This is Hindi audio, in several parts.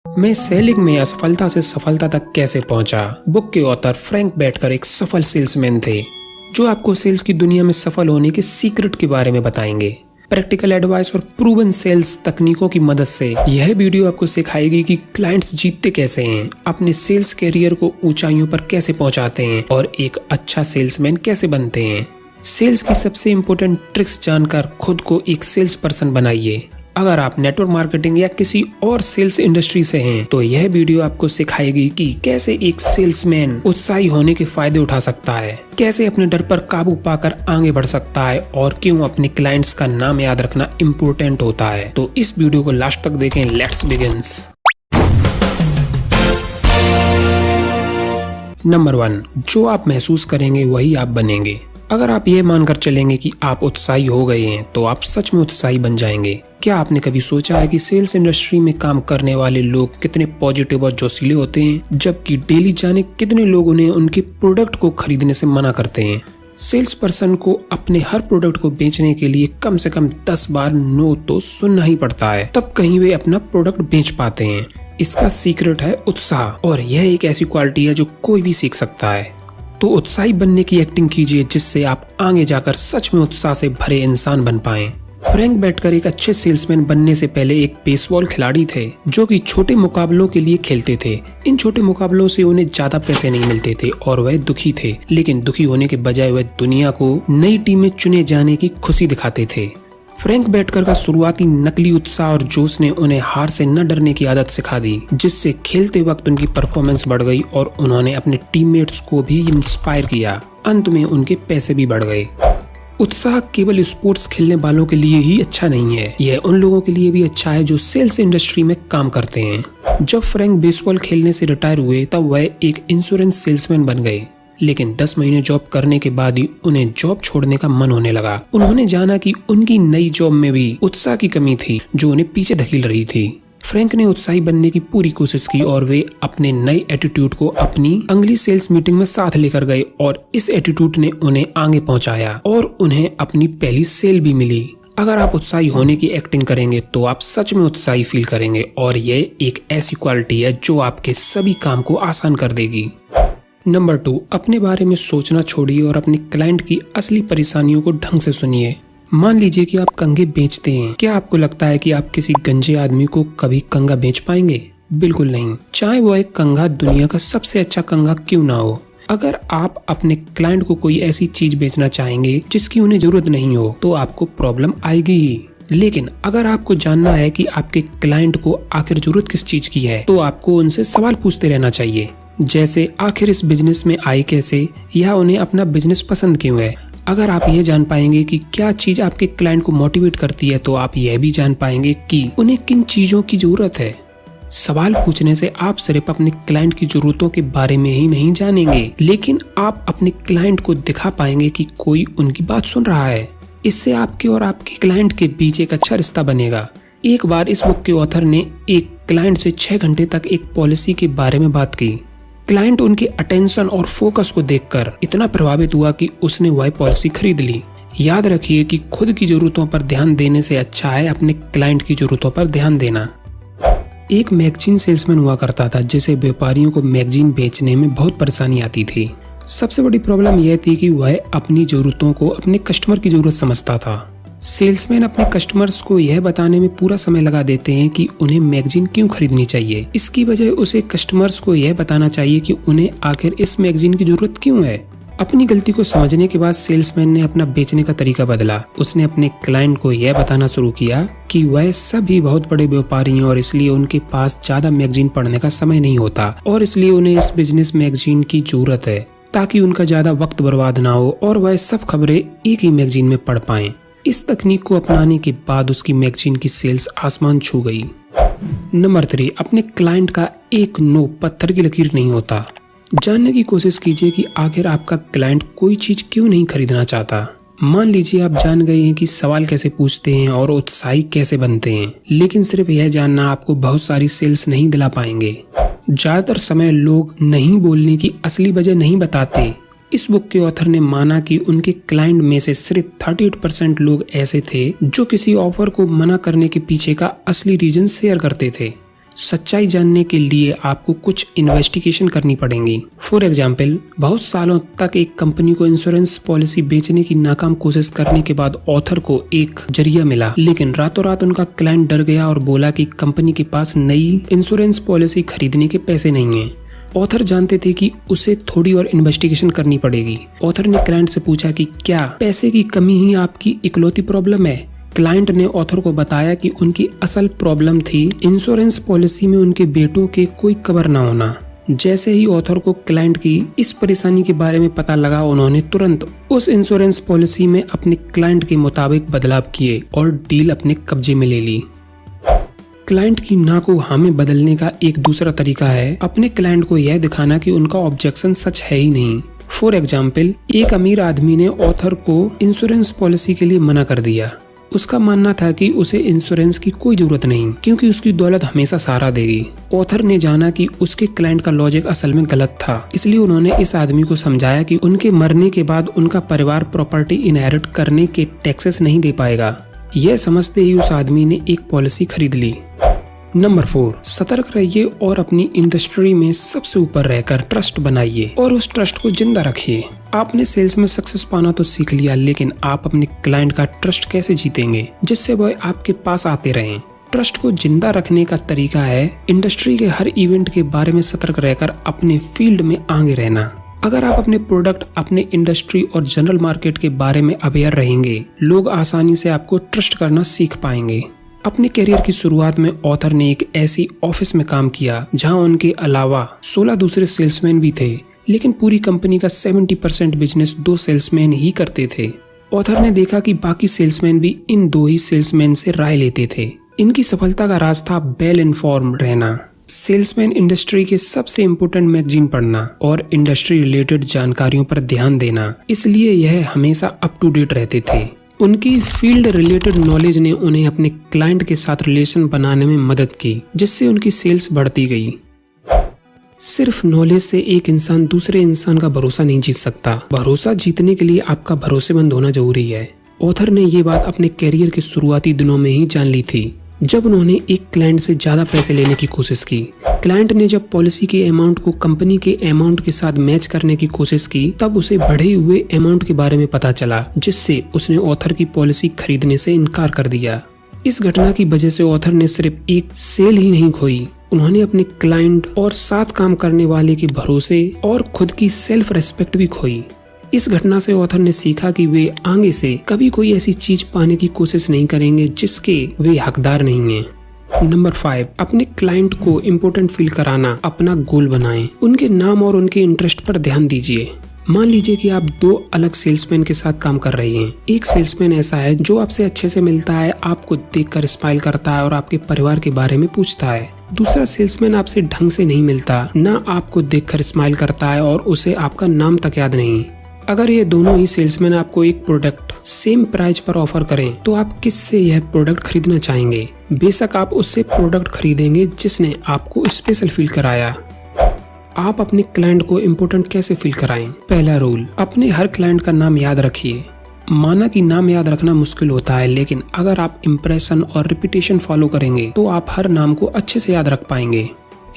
मैं सेलिंग में असफलता से सफलता तक कैसे पहुंचा। बुक के ऑथर फ्रैंक बेटकर एक सफल सेल्समैन थे जो आपको सेल्स की दुनिया में सफल होने के सीक्रेट के बारे में बताएंगे। प्रैक्टिकल एडवाइस और प्रूवन सेल्स तकनीकों की मदद से यह वीडियो आपको सिखाएगी कि क्लाइंट्स जीतते कैसे हैं, अपने सेल्स कैरियर को ऊंचाइयों पर कैसे पहुंचाते हैं और एक अच्छा सेल्समैन कैसे बनते हैं। सेल्स की सबसे इम्पोर्टेंट ट्रिक्स जानकर खुद को एक सेल्स पर्सन बनाइए। अगर आप नेटवर्क मार्केटिंग या किसी और सेल्स इंडस्ट्री से हैं, तो यह वीडियो आपको सिखाएगी कि कैसे एक सेल्समैन उत्साही होने के फायदे उठा सकता है, कैसे अपने डर पर काबू पाकर आगे बढ़ सकता है और क्यों अपने क्लाइंट्स का नाम याद रखना इम्पोर्टेंट होता है। तो इस वीडियो को लास्ट तक देखें। Let's begins. नंबर 1, जो आप महसूस करेंगे वही आप बनेंगे। अगर आप ये मानकर चलेंगे कि आप उत्साही हो गए हैं, तो आप सच में उत्साही बन जाएंगे। क्या आपने कभी सोचा है कि सेल्स इंडस्ट्री में काम करने वाले लोग कितने पॉजिटिव और जोशीले होते हैं, जबकि डेली जाने कितने लोग उन्हें उनके प्रोडक्ट को खरीदने से मना करते हैं। सेल्स पर्सन को अपने हर प्रोडक्ट को बेचने के लिए कम से कम 10 बार नो तो सुनना ही पड़ता है, तब कहीं वे अपना प्रोडक्ट बेच पाते हैं। इसका सीक्रेट है उत्साह, और यह एक ऐसी क्वालिटी है जो कोई भी सीख सकता है। तो उत्साही बनने की एक्टिंग कीजिए, जिससे आप आगे जाकर सच में उत्साह से भरे इंसान बन पाएं। फ्रैंक बेटकर एक अच्छे सेल्समैन बनने से पहले एक बेसबॉल खिलाड़ी थे जो कि छोटे मुकाबलों के लिए खेलते थे। इन छोटे मुकाबलों से उन्हें ज्यादा पैसे नहीं मिलते थे और वह दुखी थे, लेकिन दुखी होने के बजाय वह दुनिया को नई टीम में चुने जाने की खुशी दिखाते थे। फ्रैंक बेटकर का शुरुआती नकली उत्साह और जोश ने उन्हें हार से न डरने की आदत सिखा दी, जिससे खेलते वक्त उनकी परफॉर्मेंस बढ़ गई और उन्होंने अपने टीममेट्स को भी इंस्पायर किया। अंत में उनके पैसे भी बढ़ गए। उत्साह केवल स्पोर्ट्स खेलने वालों के लिए ही अच्छा नहीं है, यह उन लोगों के लिए भी अच्छा है जो सेल्स इंडस्ट्री में काम करते हैं। जब फ्रैंक बेसबॉल खेलने से रिटायर हुए, तब वह एक इंश्योरेंस सेल्समैन बन गए, लेकिन 10 महीने जॉब करने के बाद ही उन्हें जॉब छोड़ने का मन होने लगा। उन्होंने जाना कि उनकी नई जॉब में भी उत्साह की कमी थी जो उन्हें पीछे धकेल रही थी। फ्रैंक ने उत्साही बनने की पूरी कोशिश की और वे अपने नए एटीट्यूड को अपनी अगली सेल्स मीटिंग में साथ लेकर गए, और इस एटीट्यूड ने उन्हें आगे पहुंचाया और उन्हें अपनी पहली सेल भी मिली। अगर आप उत्साही होने की एक्टिंग करेंगे तो आप सच में उत्साही फील करेंगे, और ये एक ऐसी क्वालिटी है जो आपके सभी काम को आसान कर देगी। नंबर 2, अपने बारे में सोचना छोड़िए और अपने क्लाइंट की असली परेशानियों को ढंग से सुनिए। मान लीजिए कि आप कंघे बेचते हैं। क्या आपको लगता है कि आप किसी गंजे आदमी को कभी कंघा बेच पाएंगे? बिल्कुल नहीं, चाहे वो एक कंघा दुनिया का सबसे अच्छा कंघा क्यों ना हो। अगर आप अपने क्लाइंट को कोई ऐसी चीज बेचना चाहेंगे जिसकी उन्हें जरूरत नहीं हो, तो आपको प्रॉब्लम आएगी ही। लेकिन अगर आपको जानना है कि आपके क्लाइंट को आखिर जरूरत किस चीज की है, तो आपको उनसे सवाल पूछते रहना चाहिए, जैसे आखिर इस बिजनेस में आए कैसे, या उन्हें अपना बिजनेस पसंद क्यों है। अगर आप ये जान पाएंगे कि क्या चीज आपके क्लाइंट को मोटिवेट करती है, तो आप यह भी जान पाएंगे कि उन्हें किन चीजों की जरूरत है। सवाल पूछने से आप सिर्फ अपने क्लाइंट की जरूरतों के बारे में ही नहीं जानेंगे, लेकिन आप अपने क्लाइंट को दिखा पाएंगे कि कोई उनकी बात सुन रहा है। इससे आपके और आपके क्लाइंट के बीच एक अच्छा रिश्ता बनेगा। एक बार इस बुक के ऑथर ने एक क्लाइंट से 6 घंटे तक एक पॉलिसी के बारे में बात की। क्लाइंट उनके अटेंशन और फोकस को देखकर इतना प्रभावित हुआ कि उसने वह पॉलिसी खरीद ली। याद रखिए कि खुद की जरूरतों पर ध्यान देने से अच्छा है अपने क्लाइंट की जरूरतों पर ध्यान देना। एक मैगजीन सेल्समैन हुआ करता था जिसे व्यापारियों को मैगजीन बेचने में बहुत परेशानी आती थी। सबसे बड़ी प्रॉब्लम यह थी कि वह अपनी जरूरतों को अपने कस्टमर की जरूरत समझता था। सेल्समैन अपने कस्टमर्स को यह बताने में पूरा समय लगा देते हैं कि उन्हें मैगजीन क्यों खरीदनी चाहिए। इसकी बजाय उसे कस्टमर्स को यह बताना चाहिए कि उन्हें आखिर इस मैगजीन की जरूरत क्यों है। अपनी गलती को समझने के बाद सेल्समैन ने अपना बेचने का तरीका बदला। उसने अपने क्लाइंट को यह बताना शुरू किया कि वह सभी बहुत बड़े व्यापारी हैं और इसलिए उनके पास ज्यादा मैगजीन पढ़ने का समय नहीं होता, और इसलिए उन्हें इस बिजनेस मैगजीन की जरूरत है ताकि उनका ज्यादा वक्त बर्बाद ना हो और वह सब खबरें एक ही मैगजीन में पढ़ पाएं। इस तकनीक को अपनाने के बाद उसकी मैगजीन की सेल्स आसमान छू गई। नंबर 3, अपने क्लाइंट का एक नो पत्थर की लकीर नहीं होता। जानने की कोशिश कीजिए कि आखिर आपका क्लाइंट कोई चीज क्यों नहीं खरीदना चाहता। मान लीजिए आप जान गए हैं कि सवाल कैसे पूछते हैं और उत्साही कैसे बनते हैं, लेकिन सिर्फ यह जानना आपको बहुत सारी सेल्स नहीं दिला पाएंगे। ज्यादातर समय लोग नहीं बोलने की असली वजह नहीं बताते। इस बुक के ऑथर ने माना कि उनके क्लाइंट में से सिर्फ 38% लोग ऐसे थे जो किसी ऑफर को मना करने के पीछे का असली रीजन शेयर करते थे। सच्चाई जानने के लिए आपको कुछ इन्वेस्टिगेशन करनी पड़ेगी। फॉर एग्जाम्पल, बहुत सालों तक एक कंपनी को इंश्योरेंस पॉलिसी बेचने की नाकाम कोशिश करने के बाद ऑथर को एक जरिया मिला, लेकिन रातों रात उनका क्लाइंट डर गया और बोला कि कंपनी के पास नई इंश्योरेंस पॉलिसी खरीदने के पैसे नहीं हैं। ऑथर जानते थे कि उसे थोड़ी और इन्वेस्टिगेशन करनी पड़ेगी। ऑथर ने क्लाइंट से पूछा कि क्या पैसे की कमी ही आपकी इकलौती प्रॉब्लम है। क्लाइंट ने ऑथर को बताया कि उनकी असल प्रॉब्लम थी इंश्योरेंस पॉलिसी में उनके बेटों के कोई कवर ना होना। जैसे ही ऑथर को क्लाइंट की इस परेशानी के बारे में पता लगा, उन्होंने तुरंत उस इंश्योरेंस पॉलिसी में अपने क्लाइंट के मुताबिक बदलाव किए और डील अपने कब्जे में ले ली। क्लाइंट की ना को हाँ में बदलने का एक दूसरा तरीका है अपने क्लाइंट को यह दिखाना कि उनका ऑब्जेक्शन सच है ही नहीं। फॉर एग्जाम्पल, एक अमीर आदमी ने ऑथर को इंश्योरेंस पॉलिसी के लिए मना कर दिया। उसका मानना था कि उसे इंश्योरेंस की कोई जरूरत नहीं, क्योंकि उसकी दौलत हमेशा सहारा देगी। ऑथर ने जाना कि उसके क्लाइंट का लॉजिक असल में गलत था, इसलिए उन्होंने इस आदमी को समझाया कि उनके मरने के बाद उनका परिवार प्रॉपर्टी इनहेरिट करने के टैक्सेस नहीं दे पाएगा। यह समझते ही उस आदमी ने एक पॉलिसी खरीद ली। नंबर 4, सतर्क रहिए और अपनी इंडस्ट्री में सबसे ऊपर रहकर ट्रस्ट बनाइए और उस ट्रस्ट को जिंदा रखिए। आपने सेल्स में सक्सेस पाना तो सीख लिया, लेकिन आप अपने क्लाइंट का ट्रस्ट कैसे जीतेंगे जिससे वह आपके पास आते रहें। ट्रस्ट को जिंदा रखने का तरीका है इंडस्ट्री के हर इवेंट के बारे में सतर्क रहकर अपने फील्ड में आगे रहना। अगर आप अपने प्रोडक्ट, अपने इंडस्ट्री और जनरल मार्केट के बारे में अवेयर रहेंगे, लोग आसानी से आपको ट्रस्ट करना सीख पाएंगे। अपने करियर की शुरुआत में ऑथर ने एक ऐसी ऑफिस में काम किया जहां उनके अलावा 16 दूसरे सेल्समैन भी थे, लेकिन पूरी कंपनी का 70% बिजनेस 2 सेल्समैन ही करते थे। ऑथर ने देखा कि बाकी सेल्समैन भी इन 2 ही सेल्समैन से राय लेते थे। इनकी सफलता का राज था वेल इन्फॉर्म रहना, सेल्समैन इंडस्ट्री के सबसे इम्पोर्टेंट मैगजीन पढ़ना और इंडस्ट्री रिलेटेड जानकारियों पर ध्यान देना। इसलिए यह हमेशा अप टू डेट रहते थे। उनकी फील्ड रिलेटेड नॉलेज ने उन्हें अपने क्लाइंट के साथ रिलेशन बनाने में मदद की, जिससे उनकी सेल्स बढ़ती गई। सिर्फ नॉलेज से एक इंसान दूसरे इंसान का भरोसा नहीं जीत सकता। भरोसा जीतने के लिए आपका भरोसेमंद होना जरूरी है। ऑथर ने ये बात अपने कैरियर के शुरुआती दिनों में ही जान ली थी, जब उन्होंने एक क्लाइंट से ज्यादा पैसे लेने की कोशिश की। क्लाइंट ने जब पॉलिसी के अमाउंट को कंपनी के अमाउंट के साथ मैच करने की कोशिश की, तब उसे बढ़े हुए अमाउंट के बारे में पता चला, जिससे उसने ऑथर की पॉलिसी खरीदने से इनकार कर दिया। इस घटना की वजह से ऑथर ने सिर्फ एक सेल ही नहीं खोई, उन्होंने अपने क्लाइंट और साथ काम करने वाले के भरोसे और खुद की सेल्फ रेस्पेक्ट भी खोई। इस घटना से ऑथर ने सीखा कि वे आगे से कभी कोई ऐसी चीज पाने की कोशिश नहीं करेंगे जिसके वे हकदार नहीं हैं। नंबर 5, अपने क्लाइंट को इम्पोर्टेंट फील कराना अपना गोल बनाएं। उनके नाम और उनके इंटरेस्ट पर ध्यान दीजिए। मान लीजिए कि आप 2 अलग सेल्समैन के साथ काम कर रहे हैं। एक सेल्समैन ऐसा है जो आपसे अच्छे से मिलता है, आपको देखकर स्माइल करता है और आपके परिवार के बारे में पूछता है। दूसरा सेल्समैन आपसे ढंग से नहीं मिलता, ना आपको देखकर स्माइल करता है और उसे आपका नाम तक याद नहीं। अगर ये दोनों ही सेल्समैन आपको एक प्रोडक्ट सेम प्राइस पर ऑफर करें, तो आप किससे यह प्रोडक्ट खरीदना चाहेंगे? बेशक आप उससे प्रोडक्ट खरीदेंगे जिसने आपको स्पेशल फील कराया। आप अपने क्लाइंट को इम्पोर्टेंट कैसे फील कराएं? पहला रूल, अपने हर क्लाइंट का नाम याद रखिए। माना कि नाम याद रखना मुश्किल होता है, लेकिन अगर आप इम्प्रेशन और रिपीटेशन फॉलो करेंगे तो आप हर नाम को अच्छे से याद रख पाएंगे।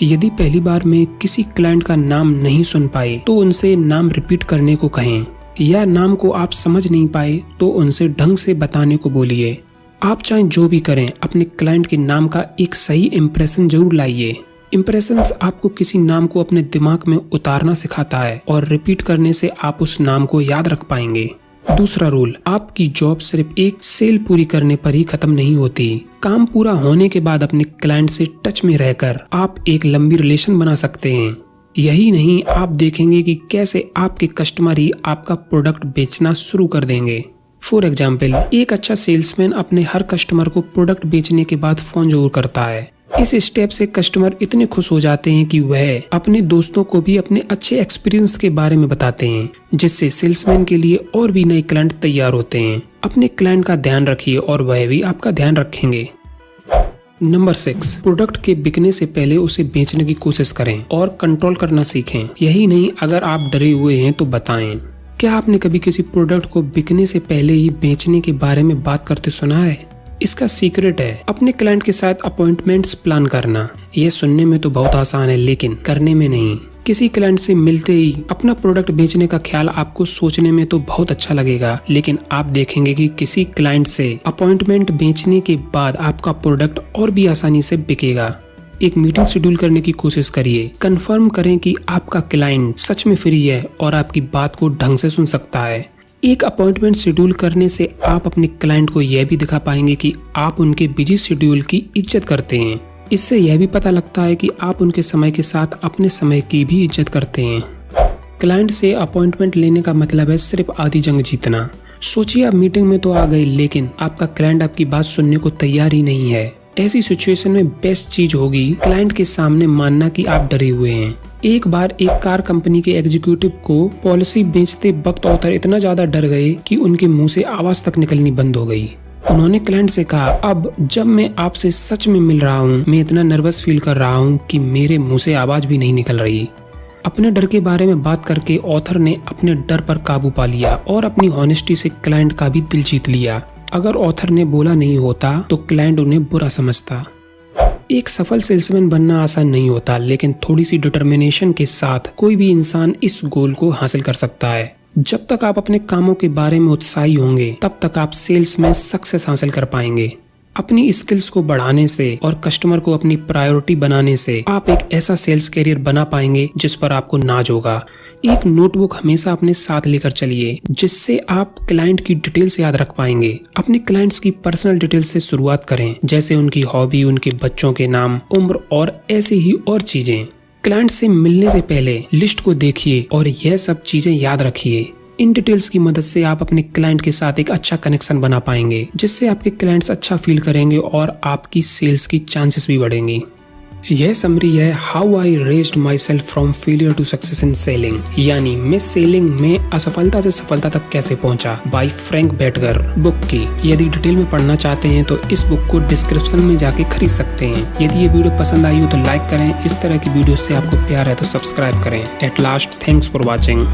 यदि पहली बार में किसी क्लाइंट का नाम नहीं सुन पाए तो उनसे नाम रिपीट करने को कहें, या नाम को आप समझ नहीं पाए तो उनसे ढंग से बताने को बोलिए। आप चाहे जो भी करें, अपने क्लाइंट के नाम का एक सही इम्प्रेशन जरूर लाइए। इम्प्रेशंस आपको किसी नाम को अपने दिमाग में उतारना सिखाता है और रिपीट करने से आप उस नाम को याद रख पाएंगे। दूसरा रूल, आपकी जॉब सिर्फ एक सेल पूरी करने पर ही खत्म नहीं होती। काम पूरा होने के बाद अपने क्लाइंट से टच में रहकर आप एक लंबी रिलेशन बना सकते हैं। यही नहीं, आप देखेंगे कि कैसे आपके कस्टमर ही आपका प्रोडक्ट बेचना शुरू कर देंगे। फॉर एग्जाम्पल, एक अच्छा सेल्समैन अपने हर कस्टमर को प्रोडक्ट बेचने के बाद फोन जरूर करता है। इस स्टेप से कस्टमर इतने खुश हो जाते हैं कि वह अपने दोस्तों को भी अपने अच्छे एक्सपीरियंस के बारे में बताते हैं, जिससे सेल्समैन के लिए और भी नए क्लाइंट तैयार होते हैं। अपने क्लाइंट का ध्यान रखिए और वह भी आपका ध्यान रखेंगे। नंबर 6, प्रोडक्ट के बिकने से पहले उसे बेचने की कोशिश करें और कंट्रोल करना सीखें। यही नहीं, अगर आप डरे हुए हैं तो बताएं। क्या आपने कभी किसी प्रोडक्ट को बिकने से पहले ही बेचने के बारे में बात करते सुना है? इसका सीक्रेट है अपने क्लाइंट के साथ अपॉइंटमेंट्स प्लान करना। यह सुनने में तो बहुत आसान है लेकिन करने में नहीं। किसी क्लाइंट से मिलते ही अपना प्रोडक्ट बेचने का ख्याल आपको सोचने में तो बहुत अच्छा लगेगा, लेकिन आप देखेंगे कि किसी क्लाइंट से अपॉइंटमेंट बेचने के बाद आपका प्रोडक्ट और भी आसानी से बिकेगा। एक मीटिंग शेड्यूल करने की कोशिश करिए। कंफर्म करें कि आपका क्लाइंट सच में फ्री है और आपकी बात को ढंग से सुन सकता है। एक अपॉइंटमेंट शेड्यूल करने से आप अपने क्लाइंट को यह भी दिखा पाएंगे कि आप उनके बिजी शेड्यूल की इज्जत करते हैं। इससे यह भी पता लगता है कि आप उनके समय के साथ अपने समय की भी इज्जत करते हैं। क्लाइंट से अपॉइंटमेंट लेने का मतलब है सिर्फ आधी जंग जीतना। सोचिए आप मीटिंग में तो आ गए लेकिन आपका क्लाइंट आपकी बात सुनने को तैयार ही नहीं है। ऐसी सिचुएशन में बेस्ट चीज होगी क्लाइंट के सामने मानना कि आप डरे हुए हैं। एक बार एक कार कंपनी के एग्जीक्यूटिव को पॉलिसी बेचते वक्त ऑथर इतना ज्यादा डर गए कि उनके मुंह से आवाज तक निकलनी बंद हो गई। उन्होंने क्लाइंट से कहा, अब जब मैं आपसे सच में मिल रहा हूँ मैं इतना नर्वस फील कर रहा हूँ कि मेरे मुंह से आवाज भी नहीं निकल रही। अपने डर के बारे में बात करके ऑथर ने अपने डर पर काबू पा लिया और अपनी ऑनेस्टी से क्लाइंट का भी दिल जीत लिया। अगर ऑथर ने बोला नहीं होता तो क्लाइंट उन्हें बुरा समझता। एक सफल सेल्समैन बनना आसान नहीं होता, लेकिन थोड़ी सी डिटर्मिनेशन के साथ कोई भी इंसान इस गोल को हासिल कर सकता है। जब तक आप अपने कामों के बारे में उत्साही होंगे तब तक आप सेल्स में सक्सेस हासिल कर पाएंगे। अपनी स्किल्स को बढ़ाने से और कस्टमर को अपनी प्रायोरिटी बनाने से आप एक ऐसा सेल्स कैरियर बना पाएंगे जिस पर आपको नाज होगा। एक नोटबुक हमेशा अपने साथ लेकर चलिए जिससे आप क्लाइंट की डिटेल्स याद रख पाएंगे। अपने क्लाइंट्स की पर्सनल डिटेल्स से शुरुआत करें, जैसे उनकी हॉबी, उनके बच्चों के नाम, उम्र और ऐसी ही और चीजें। क्लाइंट से मिलने से पहले लिस्ट को देखिए और यह सब चीजें याद रखिए। इन डिटेल्स की मदद से आप अपने क्लाइंट के साथ एक अच्छा कनेक्शन बना पाएंगे, जिससे आपके क्लाइंट्स अच्छा फील करेंगे और आपकी सेल्स की चांसेस भी बढ़ेंगी। यह समरी है how I raised my self from failure to success in selling, यानी मैं सेलिंग में असफलता से सफलता तक कैसे पहुंचा, बाय फ्रैंक बेटगर बुक की। यदि डिटेल में पढ़ना चाहते हैं तो इस बुक को डिस्क्रिप्शन में जाके खरीद सकते हैं। यदि ये वीडियो पसंद आई हो तो लाइक करें। इस तरह की वीडियो से आपको प्यार है तो सब्सक्राइब करें। At last, thanks for watching.